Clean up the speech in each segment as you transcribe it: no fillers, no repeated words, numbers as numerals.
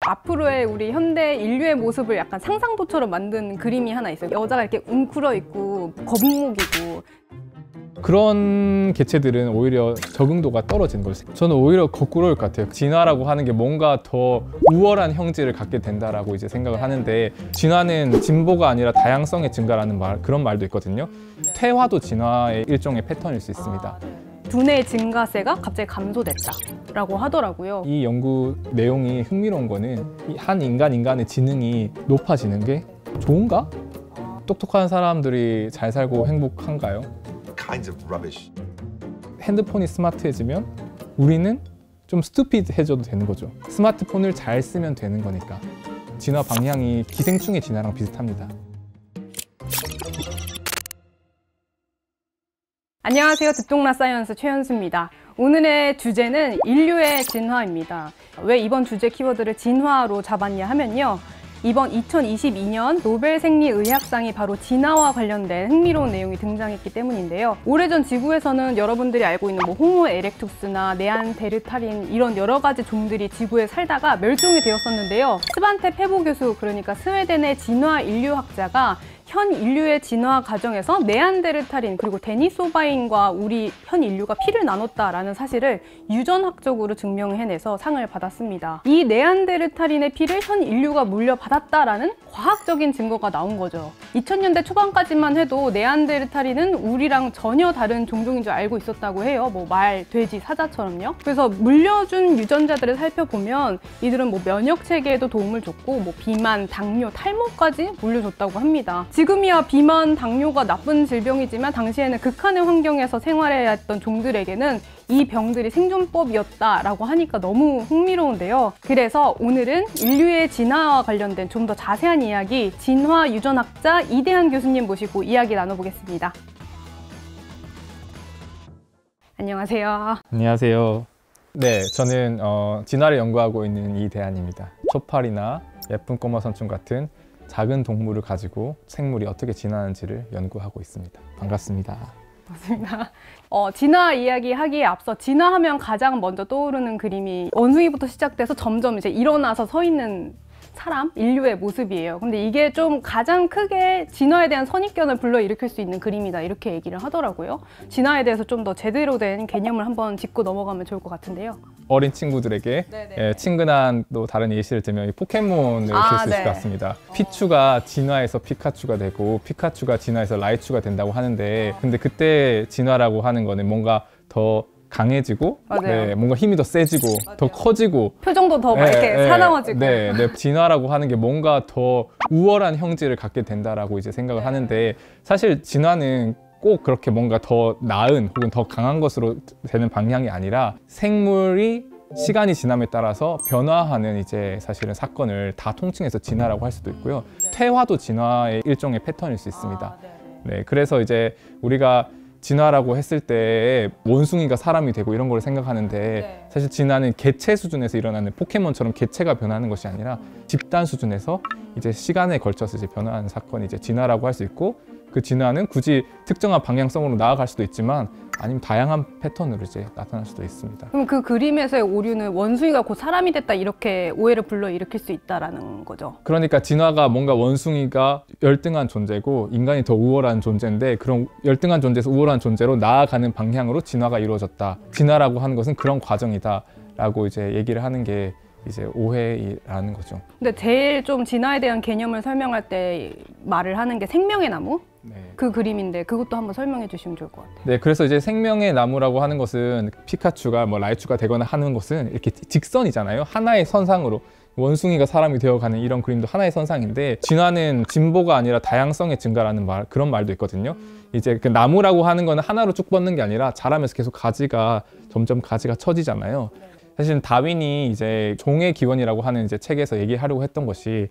앞으로의 우리 현대 인류의 모습을 약간 상상도처럼 만든 그림이 하나 있어요. 여자가 이렇게 웅크러 있고 거북목이고. 그런 개체들은 오히려 적응도가 떨어지는 거죠. 저는 오히려 거꾸로일 것 같아요. 진화라고 하는 게 뭔가 더 우월한 형질을 갖게 된다라고 이제 생각을 하는데, 진화는 진보가 아니라 다양성의 증가라는 그런 말도 있거든요. 퇴화도 진화의 일종의 패턴일 수 있습니다. 두뇌 증가세가 갑자기 감소됐다라고 하더라고요. 이 연구 내용이 흥미로운 거는 한 인간의 지능이 높아지는 게 좋은가? 똑똑한 사람들이 잘 살고 행복한가요? Kinds of rubbish. 핸드폰이 스마트해지면 우리는 좀 스투피드해져도 되는 거죠. 스마트폰을 잘 쓰면 되는 거니까. 진화 방향이 기생충의 진화랑 비슷합니다. 안녕하세요. 듣동라 사이언스 최현수입니다. 오늘의 주제는 인류의 진화입니다. 왜 이번 주제 키워드를 진화로 잡았냐 하면요, 이번 2022년 노벨 생리의학상이 바로 진화와 관련된 흥미로운 내용이 등장했기 때문인데요. 오래전 지구에서는 여러분들이 알고 있는 호모 에렉투스나 네안데르탈인 이런 여러 가지 종들이 지구에 살다가 멸종이 되었었는데요. 스반테 페보 교수, 그러니까 스웨덴의 진화 인류학자가 현 인류의 진화 과정에서 네안데르탈인 그리고 데니소바인과 우리 현 인류가 피를 나눴다라는 사실을 유전학적으로 증명해내서 상을 받았습니다. 이 네안데르탈인의 피를 현 인류가 물려받았다라는 과학적인 증거가 나온 거죠. 2000년대 초반까지만 해도 네안데르탈인은 우리랑 전혀 다른 종종인 줄 알고 있었다고 해요. 뭐 말, 돼지, 사자처럼요. 그래서 물려준 유전자들을 살펴보면 이들은 뭐 면역 체계에도 도움을 줬고 뭐 비만, 당뇨, 탈모까지 물려줬다고 합니다. 지금이야 비만, 당뇨가 나쁜 질병이지만 당시에는 극한의 환경에서 생활해야 했던 종들에게는 이 병들이 생존법이었다라고 하니까 너무 흥미로운데요. 그래서 오늘은 인류의 진화와 관련된 좀 더 자세한 이야기, 진화 유전학자 이대한 교수님 모시고 이야기 나눠보겠습니다. 안녕하세요. 안녕하세요. 네, 저는 진화를 연구하고 있는 이대한입니다. 초파리나 예쁜 꼬마 선충 같은 작은 동물을 가지고 생물이 어떻게 진화하는지를 연구하고 있습니다. 반갑습니다. 맞습니다. 진화 이야기 하기에 앞서 진화하면 가장 먼저 떠오르는 그림이 원숭이부터 시작돼서 점점 이제 일어나서 서 있는 사람, 인류의 모습이에요. 근데 이게 좀 가장 크게 진화에 대한 선입견을 불러일으킬 수 있는 그림이다, 이렇게 얘기를 하더라고요. 진화에 대해서 좀 더 제대로 된 개념을 한번 짚고 넘어가면 좋을 것 같은데요. 어린 친구들에게 친근한 또 다른 예시를 들면 포켓몬을 들 수 있을 것 같습니다. 피추가 진화해서 피카츄가 되고 피카츄가 진화해서 라이츄가 된다고 하는데, 근데 그때 진화라고 하는 거는 뭔가 더 강해지고, 뭔가 힘이 더 세지고, 더 커지고, 표정도 더 이렇게 사나워지고. 진화라고 하는 게 뭔가 더 우월한 형질을 갖게 된다라고 이제 생각을 하는데, 사실 진화는 꼭 그렇게 뭔가 더 나은 혹은 더 강한 것으로 되는 방향이 아니라 생물이 시간이 지남에 따라서 변화하는 이제 사실은 사건을 다 통칭해서 진화라고 할 수도 있고요. 퇴화도 진화의 일종의 패턴일 수 있습니다. 그래서 이제 우리가 진화라고 했을 때 원숭이가 사람이 되고 이런 걸 생각하는데, 사실 진화는 개체 수준에서 일어나는, 포켓몬처럼 개체가 변하는 것이 아니라 집단 수준에서 이제 시간에 걸쳐서 이제 변화하는 사건이 이제 진화라고 할 수 있고, 그 진화는 굳이 특정한 방향성으로 나아갈 수도 있지만 아니면 다양한 패턴으로 이제 나타날 수도 있습니다. 그럼 그 그림에서의 오류는 원숭이가 곧 사람이 됐다, 이렇게 오해를 불러일으킬 수 있다라는 거죠? 그러니까 진화가 뭔가 원숭이가 열등한 존재고 인간이 더 우월한 존재인데, 그런 열등한 존재에서 우월한 존재로 나아가는 방향으로 진화가 이루어졌다. 진화라고 하는 것은 그런 과정이다 라고 이제 얘기를 하는 게 이제 오해라는 거죠. 근데 제일 좀 진화에 대한 개념을 설명할 때 말을 하는 게 생명의 나무? 그 그림인데 그것도 한번 설명해 주시면 좋을 것 같아요. 네, 그래서 이제 생명의 나무라고 하는 것은 피카츄가 뭐 라이츄가 되거나 하는 것은 이렇게 직선이잖아요. 하나의 선상으로 원숭이가 사람이 되어가는 이런 그림도 하나의 선상인데, 진화는 진보가 아니라 다양성의 증가라는 그런 말도 있거든요. 이제 그 나무라고 하는 거는 하나로 쭉 뻗는 게 아니라 자라면서 계속 점점 가지가 처지잖아요. 사실은 다윈이 이제 종의 기원이라고 하는 이제 책에서 얘기하려고 했던 것이,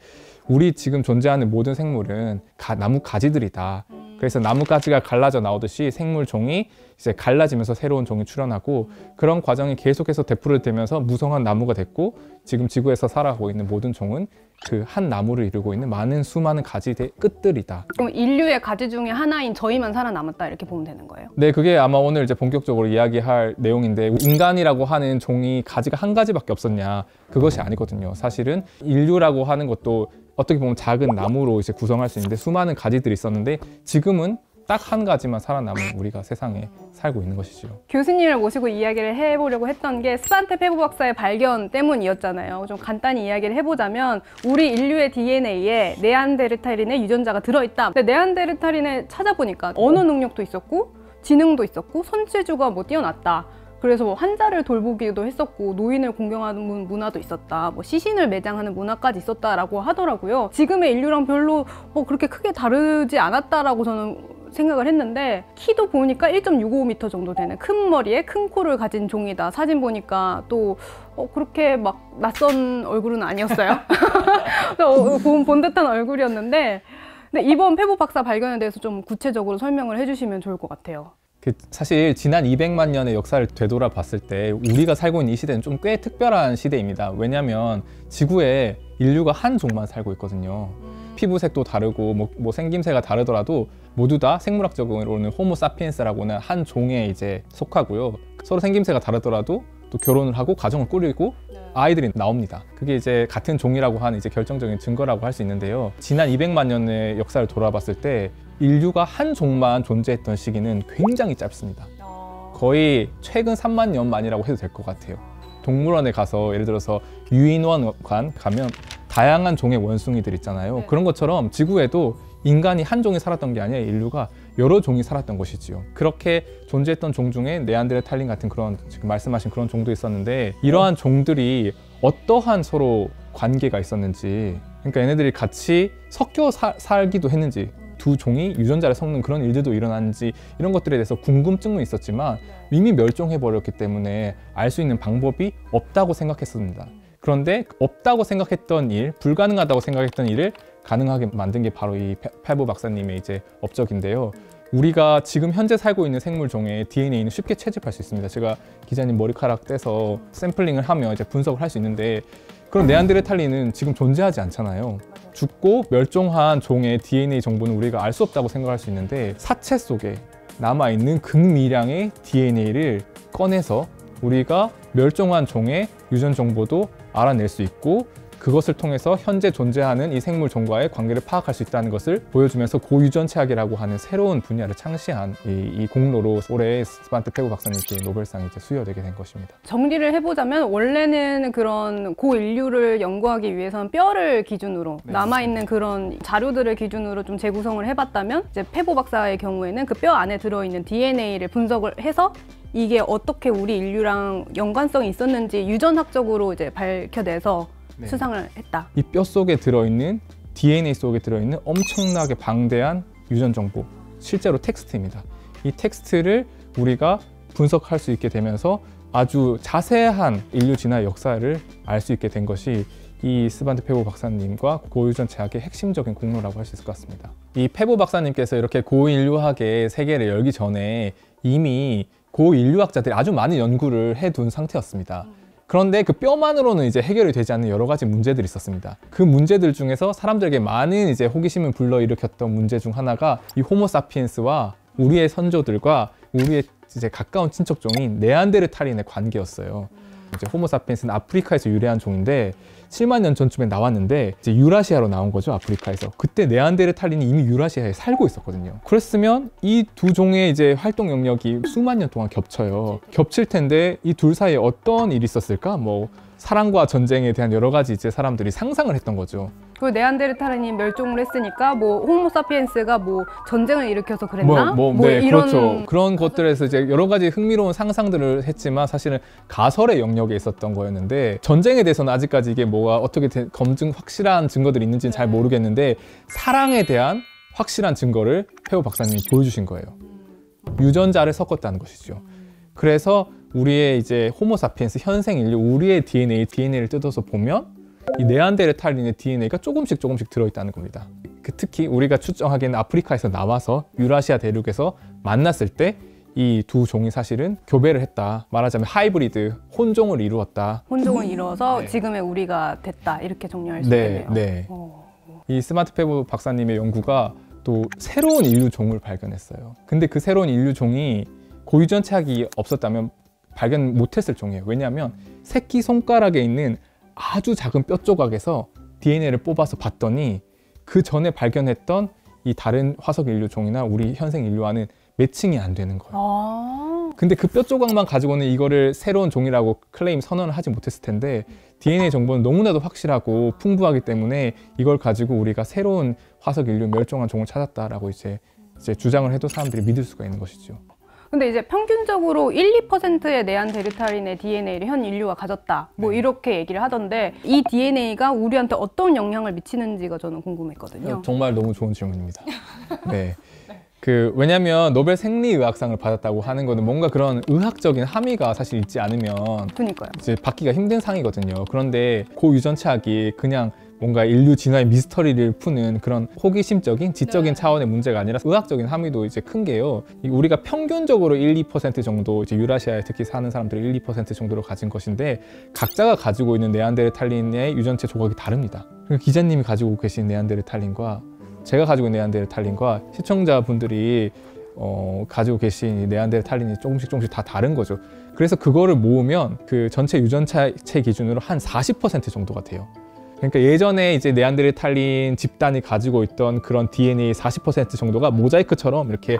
우리 지금 존재하는 모든 생물은 나무 가지들이다. 그래서 나뭇가지가 갈라져 나오듯이 생물 종이 이제 갈라지면서 새로운 종이 출현하고 그런 과정이 계속해서 되풀이되면서 무성한 나무가 됐고 지금 지구에서 살아가고 있는 모든 종은 그 한 나무를 이루고 있는 많은 수많은 가지의 끝들이다. 그럼 인류의 가지 중에 하나인 저희만 살아남았다 이렇게 보면 되는 거예요? 네, 그게 아마 오늘 이제 본격적으로 이야기할 내용인데 인간이라고 하는 종이 가지가 한 가지밖에 없었냐? 그것이 아니거든요. 사실은 인류라고 하는 것도 어떻게 보면 작은 나무로 이제 구성할 수 있는데 수많은 가지들이 있었는데 지금은 딱 한 가지만 살아남은 우리가 세상에 살고 있는 것이죠. 교수님을 모시고 이야기를 해보려고 했던 게 스반테 페보 박사의 발견 때문이었잖아요. 좀 간단히 이야기를 해보자면 우리 인류의 DNA에 네안데르탈인의 유전자가 들어있다. 근데 네안데르탈인을 찾아보니까 언어 능력도 있었고 지능도 있었고 손재주가 뭐 뛰어났다. 그래서 뭐 환자를 돌보기도 했었고 노인을 공경하는 문화도 있었다. 뭐 시신을 매장하는 문화까지 있었다라고 하더라고요. 지금의 인류랑 별로 그렇게 크게 다르지 않았다라고 저는 생각을 했는데 키도 보니까 1.65m 정도 되는 큰 머리에 큰 코를 가진 종이다. 사진 보니까 또 그렇게 막 낯선 얼굴은 아니었어요. 본 듯한 얼굴이었는데 근데 이번 페보 박사 발견에 대해서 좀 구체적으로 설명을 해주시면 좋을 것 같아요. 사실 지난 200만 년의 역사를 되돌아 봤을 때 우리가 살고 있는 이 시대는 좀 꽤 특별한 시대입니다. 왜냐하면 지구에 인류가 한 종만 살고 있거든요. 피부색도 다르고 뭐 생김새가 다르더라도 모두 다 생물학적으로는 호모 사피엔스라고는 한 종에 이제 속하고요. 서로 생김새가 다르더라도 또 결혼을 하고 가정을 꾸리고 아이들이 나옵니다. 그게 이제 같은 종이라고 하는 이제 결정적인 증거라고 할 수 있는데요. 지난 200만 년의 역사를 돌아봤을 때 인류가 한 종만 존재했던 시기는 굉장히 짧습니다. 거의 최근 3만 년 만이라고 해도 될 것 같아요. 동물원에 가서 예를 들어서 유인원관 가면 다양한 종의 원숭이들 있잖아요. 그런 것처럼 지구에도 인간이 한 종이 살았던 게 아니라 인류가 여러 종이 살았던 것이지요. 그렇게 존재했던 종 중에 네안데르탈린 같은 그런 지금 말씀하신 그런 종도 있었는데 이러한 종들이 어떠한 서로 관계가 있었는지, 그러니까 얘네들이 같이 섞여 살기도 했는지, 두 종이 유전자를 섞는 그런 일들도 일어났는지 이런 것들에 대해서 궁금증은 있었지만 이미 멸종해버렸기 때문에 알 수 있는 방법이 없다고 생각했습니다. 그런데 없다고 생각했던 일, 불가능하다고 생각했던 일을 가능하게 만든 게 바로 이 페보 박사님의 이제 업적인데요. 우리가 지금 현재 살고 있는 생물 종의 DNA는 쉽게 채집할 수 있습니다. 제가 기자님 머리카락 떼서 샘플링을 하면 이제 분석을 할 수 있는데 그럼 네안데르탈린은 지금 존재하지 않잖아요. 죽고 멸종한 종의 DNA 정보는 우리가 알 수 없다고 생각할 수 있는데 사체 속에 남아있는 극미량의 DNA를 꺼내서 우리가 멸종한 종의 유전 정보도 알아낼 수 있고 그것을 통해서 현재 존재하는 이 생물 종과의 관계를 파악할 수 있다는 것을 보여주면서 고유전체학이라고 하는 새로운 분야를 창시한 이 공로로 올해 스반테 페보 박사님께 노벨상이 이제 수여되게 된 것입니다. 정리를 해보자면 원래는 그런 고인류를 연구하기 위해서는 뼈를 기준으로 남아있는 그런 자료들을 기준으로 좀 재구성을 해봤다면 이제 페보 박사의 경우에는 그 뼈 안에 들어있는 DNA를 분석을 해서 이게 어떻게 우리 인류랑 연관성이 있었는지 유전학적으로 이제 밝혀내서 수상을 했다. 이 뼈 속에 들어있는 DNA 속에 들어있는 엄청나게 방대한 유전 정보, 실제로 텍스트입니다. 이 텍스트를 우리가 분석할 수 있게 되면서 아주 자세한 인류 진화의 역사를 알 수 있게 된 것이 이 스반테 페보 박사님과 고유전체학의 핵심적인 공로라고 할 수 있을 것 같습니다. 이 페보 박사님께서 이렇게 고인류학의 세계를 열기 전에 이미 고인류학자들이 아주 많은 연구를 해둔 상태였습니다. 그런데 그 뼈만으로는 이제 해결이 되지 않는 여러 가지 문제들이 있었습니다. 그 문제들 중에서 사람들에게 많은 이제 호기심을 불러일으켰던 문제 중 하나가 이 호모 사피엔스와 우리의 선조들과 우리의 이제 가까운 친척종인 네안데르탈인의 관계였어요. 이제 호모 사피엔스는 아프리카에서 유래한 종인데 7만 년 전쯤에 나왔는데 이제 유라시아로 나온 거죠, 아프리카에서. 그때 네안데르탈린이 이미 유라시아에 살고 있었거든요. 그랬으면 이 두 종의 이제 활동 영역이 수만 년 동안 겹쳐요. 겹칠 텐데 이 둘 사이에 어떤 일이 있었을까? 뭐 사랑과 전쟁에 대한 여러 가지 이제 사람들이 상상을 했던 거죠. 그 네안데르탈인이 멸종을 했으니까 뭐 호모사피엔스가 뭐 전쟁을 일으켜서 그랬나? 네, 이런 그렇죠. 그런 것들에서 이제 여러 가지 흥미로운 상상들을 했지만 사실은 가설의 영역에 있었던 거였는데 전쟁에 대해서는 아직까지 이게 뭐가 어떻게 확실한 증거들이 있는지는 잘 모르겠는데 사랑에 대한 확실한 증거를 페보 박사님이 보여주신 거예요. 유전자를 섞었다는 것이죠. 그래서 우리의 이제 호모사피엔스 현생 인류 우리의 DNA를 뜯어서 보면 이 네안데르탈린의 DNA가 조금씩 들어있다는 겁니다. 특히 우리가 추정하기에는 아프리카에서 나와서 유라시아 대륙에서 만났을 때 이 두 종이 사실은 교배를 했다. 말하자면 하이브리드, 혼종을 이루었다. 혼종을 이뤄서 네. 지금의 우리가 됐다. 이렇게 정리할 수 네, 있겠네요. 네. 이 스마트 페보 박사님의 연구가 또 새로운 인류 종을 발견했어요. 근데 그 새로운 인류 종이 고유전착이 없었다면 발견 못했을 종이에요. 왜냐하면 새끼 손가락에 있는 아주 작은 뼈 조각에서 DNA를 뽑아서 봤더니 그 전에 발견했던 이 다른 화석 인류 종이나 우리 현생 인류와는 매칭이 안 되는 거예요. 아, 근데 그 뼈 조각만 가지고는 이거를 새로운 종이라고 클레임 선언을 하지 못했을 텐데 DNA 정보는 너무나도 확실하고 풍부하기 때문에 이걸 가지고 우리가 새로운 화석 인류 멸종한 종을 찾았다라고 이제 주장을 해도 사람들이 믿을 수가 있는 것이죠. 근데 이제 평균적으로 1~2%의 네안데르탈인의 DNA를 현 인류가 가졌다. 뭐 이렇게 얘기를 하던데 이 DNA가 우리한테 어떤 영향을 미치는지가 저는 궁금했거든요. 정말 너무 좋은 질문입니다. 네. 왜냐면 노벨 생리의학상을 받았다고 하는 거는 뭔가 그런 의학적인 함의가 사실 있지 않으면 그러니까요. 이제 받기가 힘든 상이거든요. 그런데 고유전착이 그냥 뭔가 인류 진화의 미스터리를 푸는 그런 호기심적인 지적인 차원의 문제가 아니라 의학적인 함의도 이제 큰 게요. 우리가 평균적으로 1~2% 정도 이제 유라시아에 특히 사는 사람들이 1~2% 정도로 가진 것인데 각자가 가지고 있는 네안데르탈린의 유전체 조각이 다릅니다. 기자님이 가지고 계신 네안데르탈린과 제가 가지고 있는 네안데르탈린과 시청자분들이 가지고 계신 이 네안데르탈린이 조금씩 다 다른 거죠. 그래서 그거를 모으면 그 전체 유전체 기준으로 한 40% 정도가 돼요. 그러니까 예전에 이제 네안데르탈린 집단이 가지고 있던 그런 DNA 40% 정도가 모자이크처럼 이렇게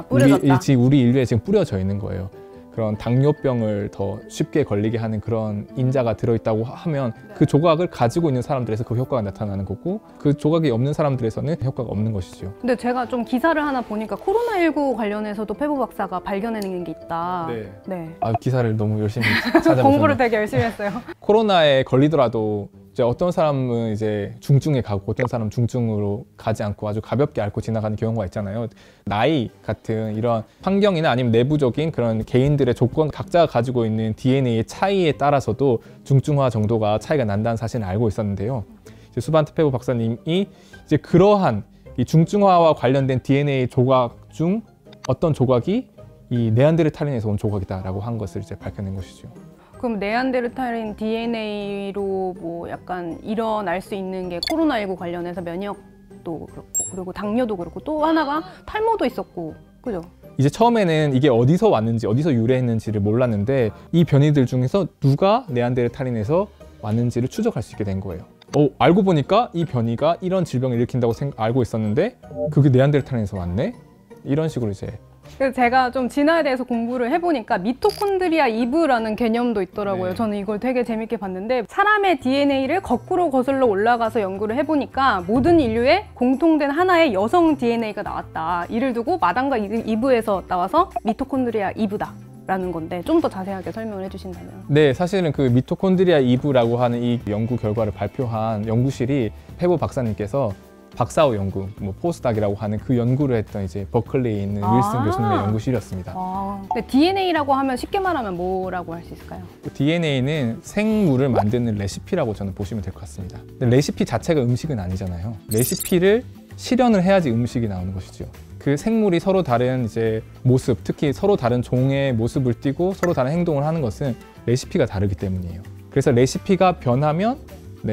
뿌려졌다. 우리 인류에 지금 뿌려져 있는 거예요. 그런 당뇨병을 더 쉽게 걸리게 하는 그런 인자가 들어있다고 하면 그 조각을 가지고 있는 사람들에서 그 효과가 나타나는 거고 그 조각이 없는 사람들에서는 효과가 없는 것이죠. 근데 제가 좀 기사를 하나 보니까 코로나19 관련해서도 페보 박사가 발견해낸 게 있다. 네. 기사를 너무 열심히 찾아보셨네요. 공부를 되게 열심히 했어요. 코로나에 걸리더라도 이제 어떤 사람은 이제 중증에 가고 어떤 사람은 중증으로 가지 않고 아주 가볍게 앓고 지나가는 경우가 있잖아요. 나이 같은 이런 환경이나 아니면 내부적인 그런 개인들의 조건 각자가 가지고 있는 DNA의 차이에 따라서도 중증화 정도가 차이가 난다는 사실을 알고 있었는데요. 이제 수반트 페보 박사님이 이제 그러한 이 중증화와 관련된 DNA 조각 중 어떤 조각이 이 네안데르탈린에서 온 조각이다라고 한 것을 이제 밝혀낸 것이죠. 그럼 네안데르탈린 DNA로 뭐 약간 일어날 수 있는 게 코로나19 관련해서 면역도 그렇고 그리고 당뇨도 그렇고 또 하나가 탈모도 있었고 그죠? 이제 처음에는 이게 어디서 왔는지 어디서 유래했는지를 몰랐는데 이 변이들 중에서 누가 네안데르탈린에서 왔는지를 추적할 수 있게 된 거예요. 알고 보니까 이 변이가 이런 질병을 일으킨다고 알고 있었는데 그게 네안데르탈린에서 왔네? 이런 식으로 이제 그래서 제가 좀 진화에 대해서 공부를 해보니까 미토콘드리아 2부라는 개념도 있더라고요. 네. 저는 이걸 되게 재밌게 봤는데 사람의 DNA를 거꾸로 거슬러 올라가서 연구를 해보니까 모든 인류에 공통된 하나의 여성 DNA가 나왔다. 이를 두고 마당과 2부에서 나와서 미토콘드리아 2부다. 라는 건데 좀 더 자세하게 설명을 해주신다면. 네, 사실은 그 미토콘드리아 2부라고 하는 이 연구 결과를 발표한 연구실이 페보 박사님께서 박사후 연구, 포스닥이라고 하는 그 연구를 했던 이제 버클리에 있는 윌슨 교수님의 연구실이었습니다. 근데 DNA라고 하면 쉽게 말하면 뭐라고 할 수 있을까요? DNA는 생물을 만드는 레시피라고 저는 보시면 될 것 같습니다. 근데 레시피 자체가 음식은 아니잖아요. 레시피를 실현을 해야지 음식이 나오는 것이죠. 그 생물이 서로 다른 이제 모습, 특히 서로 다른 종의 모습을 띠고 서로 다른 행동을 하는 것은 레시피가 다르기 때문이에요. 그래서 레시피가 변하면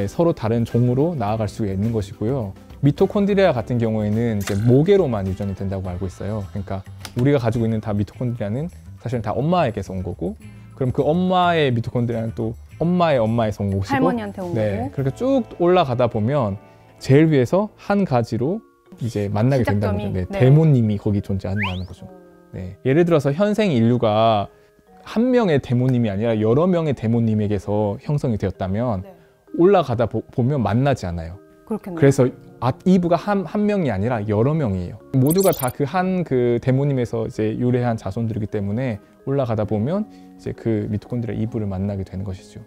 서로 다른 종으로 나아갈 수 있는 것이고요. 미토콘드리아 같은 경우에는 이제 모계로만 유전이 된다고 알고 있어요. 그러니까 우리가 가지고 있는 다 미토콘드리아는 사실은 다 엄마에게서 온 거고, 그럼 그 엄마의 미토콘드리아는 또 엄마의 엄마에서 온 것이고, 할머니한테 온 거고. 그렇게 쭉 올라가다 보면 제일 위에서 한 가지로 이제 만나게 된다는 거죠. 데모님이 거기 존재한다는 거죠. 예를 들어서 현생 인류가 한 명의 데모님이 아니라 여러 명의 데모님에게서 형성이 되었다면 올라가다 보면 만나지 않아요. 그렇겠네요. 그래서 이브가 한 명이 아니라 여러 명이에요. 모두가 다 그 한 그 데모님에서 이제 유래한 자손들이기 때문에 올라가다 보면 이제 그 미토콘드리아 이브를 만나게 되는 것이죠.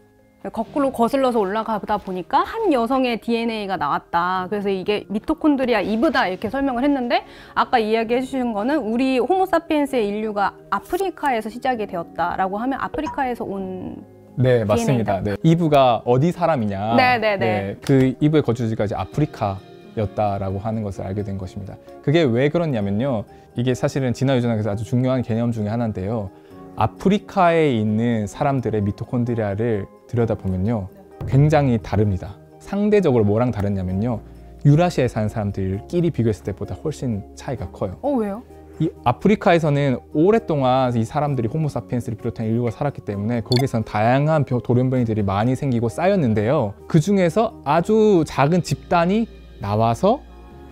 거꾸로 거슬러서 올라가다 보니까 한 여성의 DNA가 나왔다. 그래서 이게 미토콘드리아 이브다 이렇게 설명을 했는데 아까 이야기해 주신 거는 우리 호모사피엔스의 인류가 아프리카에서 시작이 되었다라고 하면 아프리카에서 온 네, 맞습니다. 이브가 어디 사람이냐? 네네네. 그 이브의 거주지가 이제 아프리카 였다라고 하는 것을 알게 된 것입니다. 그게 왜 그렇냐면요. 이게 사실은 진화 유전학에서 아주 중요한 개념 중에 하나인데요. 아프리카에 있는 사람들의 미토콘드리아를 들여다보면요. 굉장히 다릅니다. 상대적으로 뭐랑 다르냐면요. 유라시아에 사는 사람들끼리 비교했을 때보다 훨씬 차이가 커요. 왜요? 이 아프리카에서는 오랫동안 이 사람들이 호모사피엔스를 비롯한 인류가 살았기 때문에 거기서는 다양한 돌연변이들이 많이 생기고 쌓였는데요. 그 중에서 아주 작은 집단이 나와서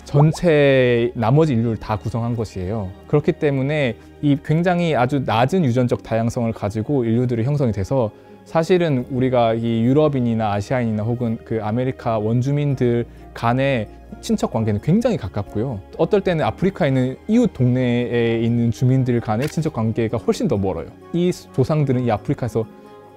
전체 나머지 인류를 다 구성한 것이에요. 그렇기 때문에 이 굉장히 아주 낮은 유전적 다양성을 가지고 인류들이 형성이 돼서 사실은 우리가 이 유럽인이나 아시아인이나 혹은 그 아메리카 원주민들 간의 친척 관계는 굉장히 가깝고요. 어떨 때는 아프리카에 있는 이웃 동네에 있는 주민들 간의 친척 관계가 훨씬 더 멀어요. 이 조상들은 이 아프리카에서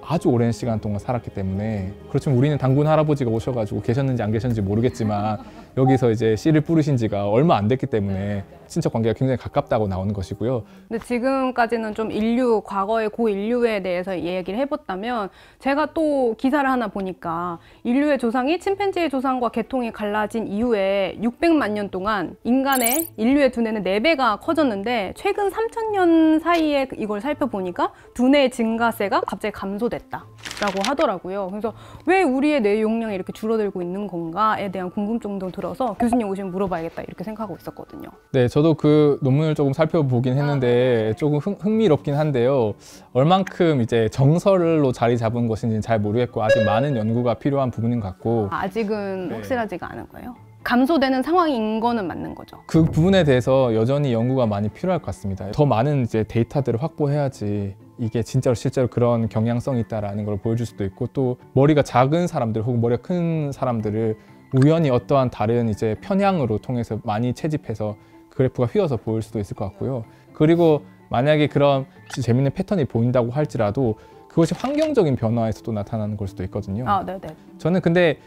아주 오랜 시간 동안 살았기 때문에 그렇지만 우리는 단군 할아버지가 오셔가지고 계셨는지 안 계셨는지 모르겠지만 여기서 이제 씨를 뿌리신 지가 얼마 안 됐기 때문에 친척 관계가 굉장히 가깝다고 나오는 것이고요. 근데 지금까지는 좀 인류, 과거의 고인류에 대해서 얘기를 해봤다면 제가 또 기사를 하나 보니까 인류의 조상이 침팬지의 조상과 계통이 갈라진 이후에 600만 년 동안 인류의 두뇌는 4배가 커졌는데 최근 3000년 사이에 이걸 살펴보니까 두뇌의 증가세가 갑자기 감소됐다라고 하더라고요. 그래서 왜 우리의 뇌 용량이 이렇게 줄어들고 있는 건가에 대한 궁금증도 들어서 교수님 오시면 물어봐야겠다 이렇게 생각하고 있었거든요. 네, 저도 그 논문을 조금 살펴보긴 했는데 조금 흥미롭긴 한데요. 얼만큼 이제 정설로 자리 잡은 것인지는 잘 모르겠고 아직 많은 연구가 필요한 부분인 것 같고 아직은 확실하지가 않은 거예요? 감소되는 상황인 거는 맞는 거죠? 그 부분에 대해서 여전히 연구가 많이 필요할 것 같습니다. 더 많은 이제 데이터들을 확보해야지 이게 진짜로 실제로 그런 경향성이 있다라는 걸 보여줄 수도 있고 또 머리가 작은 사람들 혹은 머리가 큰 사람들을 우연히 어떠한 다른 이제 편향으로 통해서 많이 채집해서 그래프가 휘어서 보일 수도 있을 것 같고요. 그리고 만약에 그런 재밌는 패턴이 보인다고 할지라도 그것이 환경적인 변화에서도 나타나는 걸 수도 있거든요. 네네. 저는 근데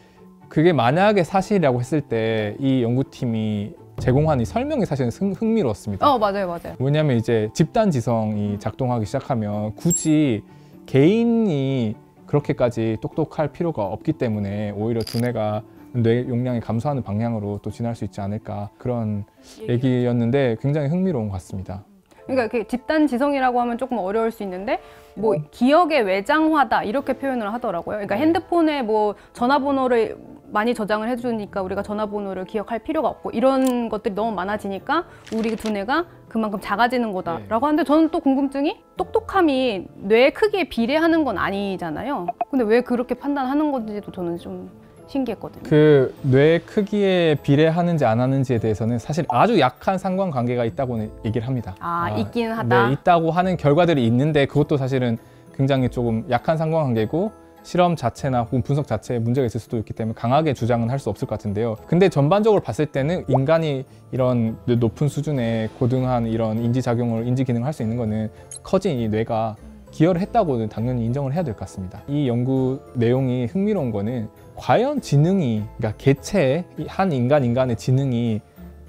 그게 만약에 사실이라고 했을 때 이 연구팀이 제공한 이 설명이 사실은 흥미로웠습니다. 맞아요. 왜냐하면 이제 집단 지성이 작동하기 시작하면 굳이 개인이 그렇게까지 똑똑할 필요가 없기 때문에 오히려 두뇌가 뇌 용량이 감소하는 방향으로 또 진화할 수 있지 않을까 그런 얘기였는데 굉장히 흥미로운 것 같습니다. 그러니까 그 집단 지성이라고 하면 조금 어려울 수 있는데 뭐 기억의 외장화다 이렇게 표현을 하더라고요. 그러니까 핸드폰에 뭐 전화번호를 많이 저장을 해주니까 우리가 전화번호를 기억할 필요가 없고 이런 것들이 너무 많아지니까 우리 두뇌가 그만큼 작아지는 거다라고 하는데 저는 또 궁금증이 똑똑함이 뇌 크기에 비례하는 건 아니잖아요. 근데 왜 그렇게 판단하는 건지도 저는 좀 신기했거든요. 그 뇌 크기에 비례하는지 안 하는지에 대해서는 사실 아주 약한 상관관계가 있다고는 얘기를 합니다. 있긴 하다. 네, 있다고 하는 결과들이 있는데 그것도 사실은 굉장히 조금 약한 상관관계고 실험 자체나 혹은 분석 자체에 문제가 있을 수도 있기 때문에 강하게 주장은 할 수 없을 것 같은데요. 근데 전반적으로 봤을 때는 인간이 이런 높은 수준의 고등한 이런 인지 기능을 할 수 있는 거는 커진 이 뇌가 기여를 했다고는 당연히 인정을 해야 될 것 같습니다. 이 연구 내용이 흥미로운 거는 과연 지능이, 그러니까 개체의 한 인간의 지능이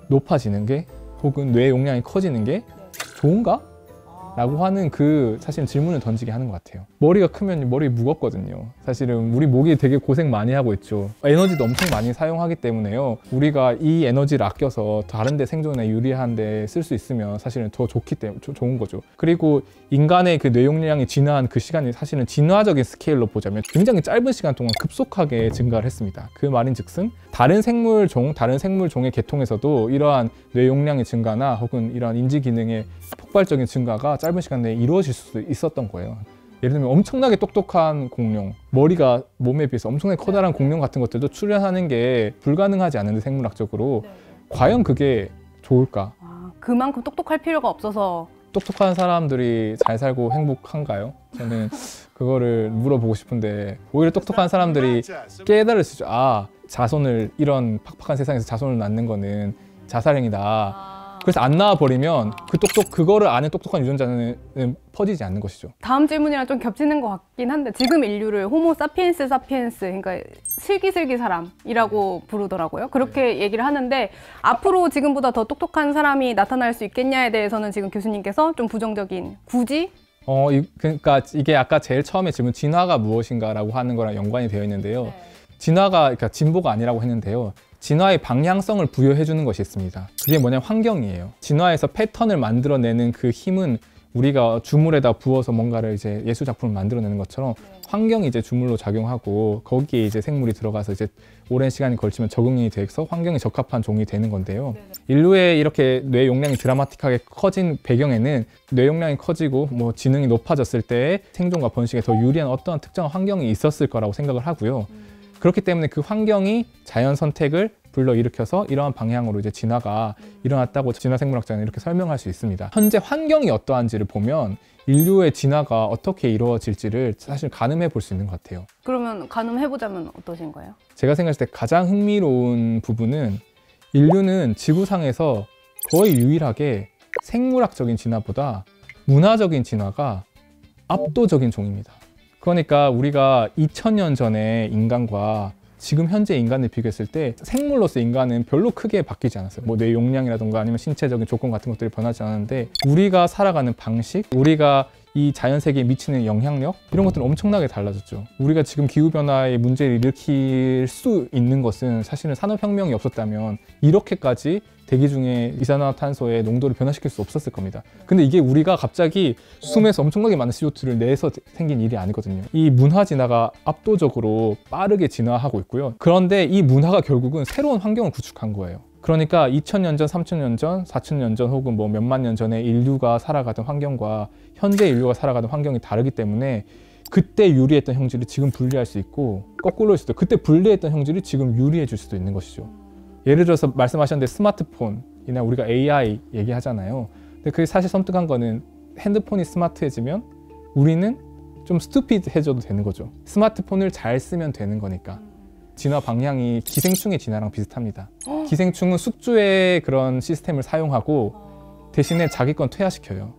높아지는 게 혹은 뇌 용량이 커지는 게 좋은가? 라고 하는 그 사실 질문을 던지게 하는 것 같아요. 머리가 크면 머리 무겁거든요. 사실은 우리 목이 되게 고생 많이 하고 있죠. 에너지도 엄청 많이 사용하기 때문에요. 우리가 이 에너지를 아껴서 다른 데 생존에 유리한 데 쓸 수 있으면 사실은 더 좋은 거죠. 그리고 인간의 그 뇌용량이 진화한 그 시간이 사실은 진화적인 스케일로 보자면 굉장히 짧은 시간 동안 급속하게 증가를 했습니다. 그 말인즉슨 다른 생물종의 계통에서도 이러한 뇌용량의 증가나 혹은 이러한 인지 기능의 폭발적인 증가가 짧은 시간 내에 이루어질 수 있었던 거예요. 예를 들면 엄청나게 똑똑한 공룡, 머리가 몸에 비해서 엄청나게 커다란 공룡 같은 것들도 출현하는 게 불가능하지 않은데 생물학적으로 과연 그게 좋을까? 그만큼 똑똑할 필요가 없어서 똑똑한 사람들이 잘 살고 행복한가요? 저는 그거를 물어보고 싶은데 오히려 똑똑한 사람들이 깨달을 수 있죠. 자손을 이런 팍팍한 세상에서 자손을 낳는 거는 자살행위다. 그래서 안 낳아버리면 그거를 아는 똑똑한 유전자는 퍼지지 않는 것이죠. 다음 질문이랑 좀 겹치는 것 같긴 한데 지금 인류를 호모 사피엔스 그러니까 슬기슬기 사람이라고 부르더라고요. 그렇게 얘기를 하는데 앞으로 지금보다 더 똑똑한 사람이 나타날 수 있겠냐에 대해서는 지금 교수님께서 좀 부정적인 굳이? 그러니까 이게 아까 제일 처음에 질문 진화가 무엇인가라고 하는 거랑 연관이 되어 있는데요. 진화가 그러니까 진보가 아니라고 했는데요. 진화의 방향성을 부여해 주는 것이 있습니다. 그게 뭐냐면 환경이에요. 진화에서 패턴을 만들어내는 그 힘은 우리가 주물에다 부어서 뭔가를 이제 예술 작품을 만들어내는 것처럼 환경이 이제 주물로 작용하고 거기에 이제 생물이 들어가서 이제 오랜 시간이 걸치면 적응이 돼서 환경에 적합한 종이 되는 건데요. 인류의 이렇게 뇌 용량이 드라마틱하게 커진 배경에는 뇌 용량이 커지고 뭐 지능이 높아졌을 때 생존과 번식에 더 유리한 어떠한 특정한 환경이 있었을 거라고 생각을 하고요. 그렇기 때문에 그 환경이 자연 선택을 불러일으켜서 이러한 방향으로 이제 진화가 일어났다고 진화생물학자는 이렇게 설명할 수 있습니다. 현재 환경이 어떠한지를 보면 인류의 진화가 어떻게 이루어질지를 사실 가늠해 볼 수 있는 것 같아요. 그러면 가늠해보자면 어떠신 거예요? 제가 생각했을 때 가장 흥미로운 부분은 인류는 지구상에서 거의 유일하게 생물학적인 진화보다 문화적인 진화가 압도적인 종입니다. 그러니까 우리가 2000년 전에 인간과 지금 현재 인간을 비교했을 때 생물로서 인간은 별로 크게 바뀌지 않았어요. 뭐 뇌 용량이라든가 아니면 신체적인 조건 같은 것들이 변하지 않았는데 우리가 살아가는 방식, 우리가 이 자연 세계에 미치는 영향력 이런 것들은 엄청나게 달라졌죠. 우리가 지금 기후변화의 문제를 일으킬 수 있는 것은 사실은 산업혁명이 없었다면 이렇게까지 대기 중에 이산화탄소의 농도를 변화시킬 수 없었을 겁니다. 근데 이게 우리가 갑자기 숨에서 엄청나게 많은 CO2를 내서 생긴 일이 아니거든요. 이 문화 진화가 압도적으로 빠르게 진화하고 있고요. 그런데 이 문화가 결국은 새로운 환경을 구축한 거예요. 그러니까 2000년 전, 3000년 전, 4000년 전 혹은 뭐 몇만 년 전에 인류가 살아가던 환경과 현재 인류가 살아가던 환경이 다르기 때문에 그때 유리했던 형질이 지금 불리할 수 있고 거꾸로일 수도, 그때 불리했던 형질이 지금 유리해질 수도 있는 것이죠. 예를 들어서 말씀하셨는데 스마트폰이나 우리가 AI 얘기하잖아요. 근데 그게 사실 섬뜩한 거는 핸드폰이 스마트해지면 우리는 좀 스투피드해져도 되는 거죠. 스마트폰을 잘 쓰면 되는 거니까. 진화 방향이 기생충의 진화랑 비슷합니다. 기생충은 숙주의 그런 시스템을 사용하고 대신에 자기 건 퇴화시켜요.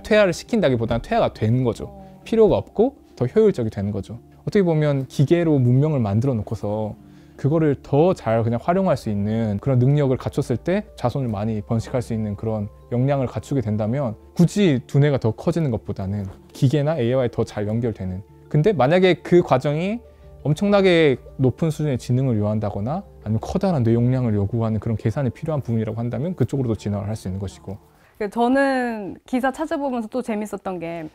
퇴화를 시킨다기보다는 퇴화가 되는 거죠. 필요가 없고 더 효율적이 되는 거죠. 어떻게 보면 기계로 문명을 만들어 놓고서 그거를 더 잘 그냥 활용할 수 있는 그런 능력을 갖췄을 때 자손을 많이 번식할 수 있는 그런 역량을 갖추게 된다면 굳이 두뇌가 더 커지는 것보다는 기계나 AI와 더 잘 연결되는, 근데 만약에 그 과정이 엄청나게 높은 수준의 지능을 요한다거나 아니면 커다란 뇌 용량을 요구하는 그런 계산이 필요한 부분이라고 한다면 그쪽으로도 진화를 할 수 있는 것이고. 저는 기사 찾아보면서 또 재밌었던 게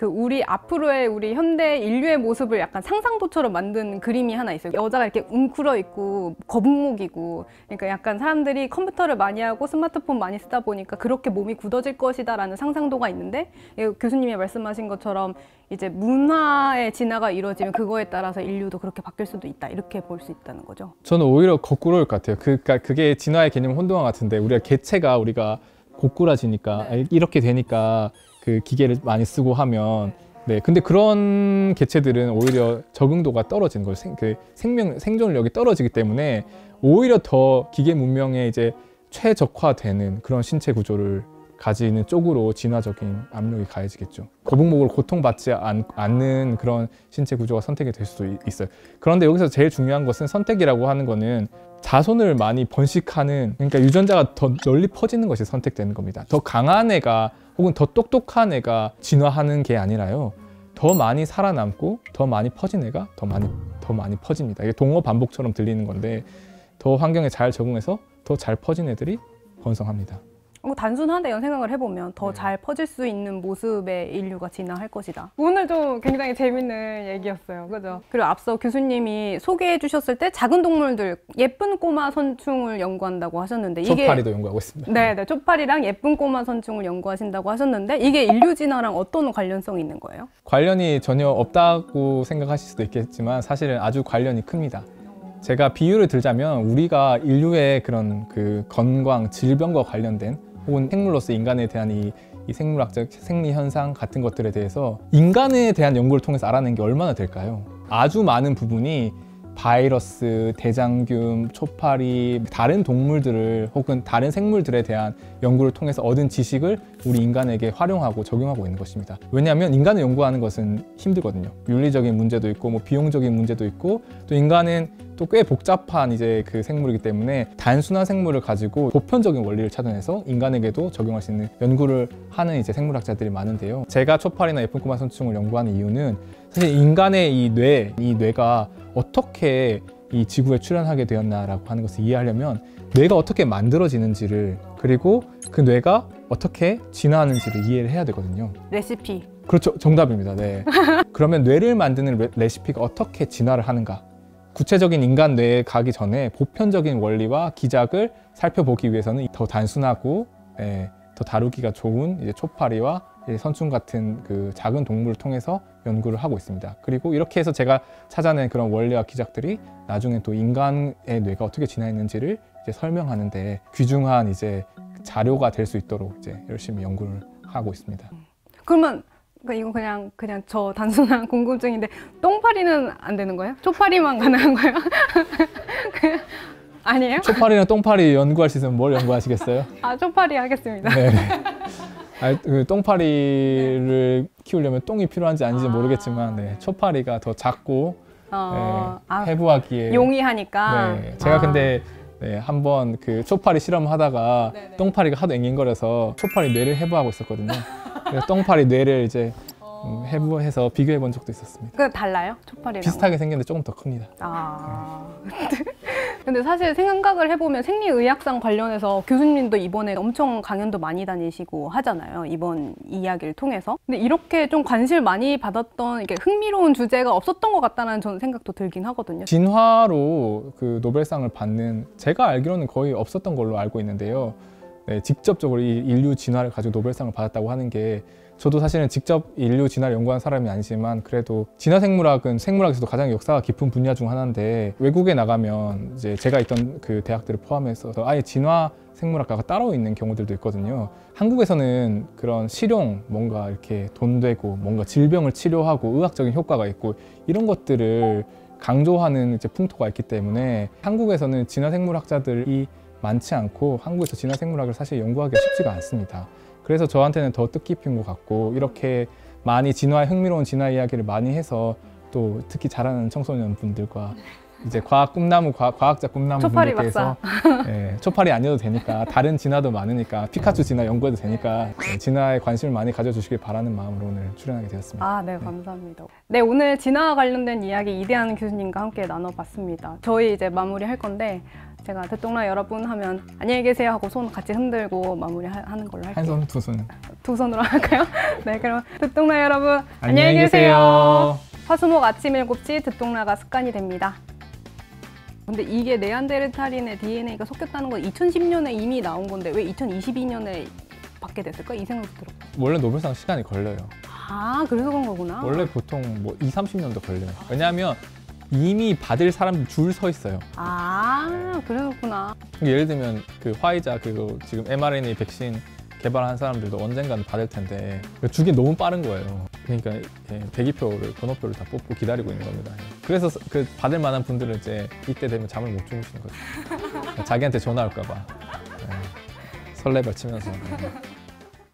그 우리 앞으로의 우리 현대 인류의 모습을 약간 상상도처럼 만든 그림이 하나 있어요. 여자가 이렇게 웅크러 있고 거북목이고, 그러니까 약간 사람들이 컴퓨터를 많이 하고 스마트폰 많이 쓰다 보니까 그렇게 몸이 굳어질 것이다라는 상상도가 있는데, 교수님이 말씀하신 것처럼 이제 문화의 진화가 이루어지면 그거에 따라서 인류도 그렇게 바뀔 수도 있다, 이렇게 볼 수 있다는 거죠. 저는 오히려 거꾸로일 것 같아요. 그러니까 그게 진화의 개념 혼동화 같은데 우리가 개체가 우리가 고꾸라지니까 이렇게 되니까 그 기계를 많이 쓰고 하면 근데 그런 개체들은 오히려 적응도가 떨어지는 거예요. 생존력이 떨어지기 때문에 오히려 더 기계 문명에 이제 최적화되는 그런 신체 구조를 가지는 쪽으로 진화적인 압력이 가해지겠죠. 거북목으로 고통받지 않는 그런 신체 구조가 선택이 될 수도 있어요. 그런데 여기서 제일 중요한 것은 선택이라고 하는 거는 자손을 많이 번식하는, 그러니까 유전자가 더 널리 퍼지는 것이 선택되는 겁니다. 더 강한 애가 혹은 더 똑똑한 애가 진화하는 게 아니라요. 더 많이 살아남고 더 많이 퍼진 애가 더 많이 퍼집니다. 이게 동어 반복처럼 들리는 건데 더 환경에 잘 적응해서 더 잘 퍼진 애들이 번성합니다. 단순하다 이런 생각을 해보면 더 잘 퍼질 수 있는 모습의 인류가 진화할 것이다. 오늘 좀 굉장히 재밌는 얘기였어요. 그죠? 그리고 앞서 교수님이 소개해 주셨을 때 작은 동물들, 예쁜 꼬마 선충을 연구한다고 하셨는데 이게 초파리도 연구하고 있습니다. 네, 초파리랑 예쁜 꼬마 선충을 연구하신다고 하셨는데 이게 인류 진화랑 어떤 관련성이 있는 거예요? 관련이 전혀 없다고 생각하실 수도 있겠지만 사실은 아주 관련이 큽니다. 제가 비유를 들자면 우리가 인류의 그런 그 건강, 질병과 관련된 혹은 생물로서 인간에 대한 이 생물학적 생리 현상 같은 것들에 대해서 인간에 대한 연구를 통해서 알아낸 게 얼마나 될까요? 아주 많은 부분이 바이러스, 대장균, 초파리, 다른 동물들을 혹은 다른 생물들에 대한 연구를 통해서 얻은 지식을 우리 인간에게 활용하고 적용하고 있는 것입니다. 왜냐하면 인간을 연구하는 것은 힘들거든요. 윤리적인 문제도 있고 뭐 비용적인 문제도 있고 또 인간은 또 꽤 복잡한 이제 그 생물이기 때문에 단순한 생물을 가지고 보편적인 원리를 찾아내서 인간에게도 적용할 수 있는 연구를 하는 이제 생물학자들이 많은데요. 제가 초파리나 예쁜 꼬마 선충을 연구하는 이유는 사실 인간의 이 뇌가 어떻게 이 지구에 출현하게 되었나라고 하는 것을 이해하려면 뇌가 어떻게 만들어지는지를 그리고 그 뇌가 어떻게 진화하는지를 이해를 해야 되거든요. 레시피. 그렇죠. 정답입니다. 네. 그러면 뇌를 만드는 레시피가 어떻게 진화를 하는가? 구체적인 인간 뇌에 가기 전에 보편적인 원리와 기작을 살펴보기 위해서는 더 단순하고 더 다루기가 좋은 이제 초파리와 이제 선충 같은 그 작은 동물을 통해서 연구를 하고 있습니다. 그리고 이렇게 해서 제가 찾아낸 그런 원리와 기작들이 나중에 또 인간의 뇌가 어떻게 진화했는지를 이제 설명하는데 귀중한 이제 자료가 될 수 있도록 이제 열심히 연구를 하고 있습니다. 그러면 이거 그냥 저 단순한 궁금증인데 똥파리는 안 되는 거예요? 초파리만 가능한 거예요? 아니에요? 초파리나 똥파리 연구할 수 있으면 뭘 연구하시겠어요? 아, 초파리 하겠습니다. 네. 그 똥파리를 키우려면 똥이 필요한지 아닌지 모르겠지만 네, 초파리가 더 작고 해부하기에 용이하니까. 네, 제가 근데 네, 한번 그 초파리 실험하다가 똥파리가 하도 앵앵거려서 초파리 뇌를 해부하고 있었거든요. 그래서 똥파리 뇌를 이제 해부해서 비교해 본 적도 있었습니다. 그 달라요? 초파리랑? 비슷하게 생겼는데 조금 더 큽니다. 근데 사실 생각을 해보면 생리의학상 관련해서 교수님도 이번에 엄청 강연도 많이 다니시고 하잖아요. 이번 이야기를 통해서. 근데 이렇게 좀 관심을 많이 받았던 이게 흥미로운 주제가 없었던 것 같다는 저는 생각도 들긴 하거든요. 진화로 그 노벨상을 받는 제가 알기로는 거의 없었던 걸로 알고 있는데요. 네, 직접적으로 이 인류 진화를 가지고 노벨상을 받았다고 하는 게 저도 사실은 직접 인류 진화를 연구한 사람이 아니지만 그래도 진화생물학은 생물학에서도 가장 역사가 깊은 분야 중 하나인데 외국에 나가면 이제 제가 있던 그 대학들을 포함해서 아예 진화 생물학과가 따로 있는 경우들도 있거든요. 한국에서는 그런 실용 뭔가 이렇게 돈 되고 뭔가 질병을 치료하고 의학적인 효과가 있고 이런 것들을 강조하는 이제 풍토가 있기 때문에 한국에서는 진화생물학자들이 많지 않고 한국에서 진화생물학을 사실 연구하기가 쉽지가 않습니다. 그래서 저한테는 더 뜻깊은 것 같고 이렇게 많이 진화의 흥미로운 진화 이야기를 많이 해서 또 특히 잘하는 청소년 분들과 이제 과학자 꿈나무 분들께서 초파리 아니어도 되니까 다른 진화도 많으니까 피카츄 진화 연구해도 되니까 진화에 관심을 많이 가져주시길 바라는 마음으로 오늘 출연하게 되었습니다. 네, 감사합니다. 네, 오늘 진화와 관련된 이야기 이대한 교수님과 함께 나눠봤습니다. 저희 이제 마무리할 건데 제가 듣동라 여러분 하면 안녕히 계세요 하고 손 같이 흔들고 마무리하는 걸로 할게요. 한 손, 두 손. 두 손으로 할까요? 네, 그럼 듣동라 여러분 안녕히 계세요. 화수목 아침 7시 듣동라가 습관이 됩니다. 근데 이게 네안데르탈인의 DNA가 섞였다는 건 2010년에 이미 나온 건데 왜 2022년에 받게 됐을까? 이 생각도 들었고. 원래 노벨상 시간이 걸려요. 그래서 그런 거구나. 원래 보통 뭐 20-30년도 걸려요. 왜냐하면 이미 받을 사람들 줄 서 있어요. 그랬구나. 예를 들면 그 화이자 그거 지금 mRNA 백신 개발한 사람들도 언젠가는 받을 텐데 주기 너무 빠른 거예요. 그러니까 대기표를 번호표를 다 뽑고 기다리고 있는 겁니다. 그래서 그 받을 만한 분들은 이제 이때 되면 잠을 못 주무시는 거죠. 자기한테 전화 올까 봐 설레발 치면서.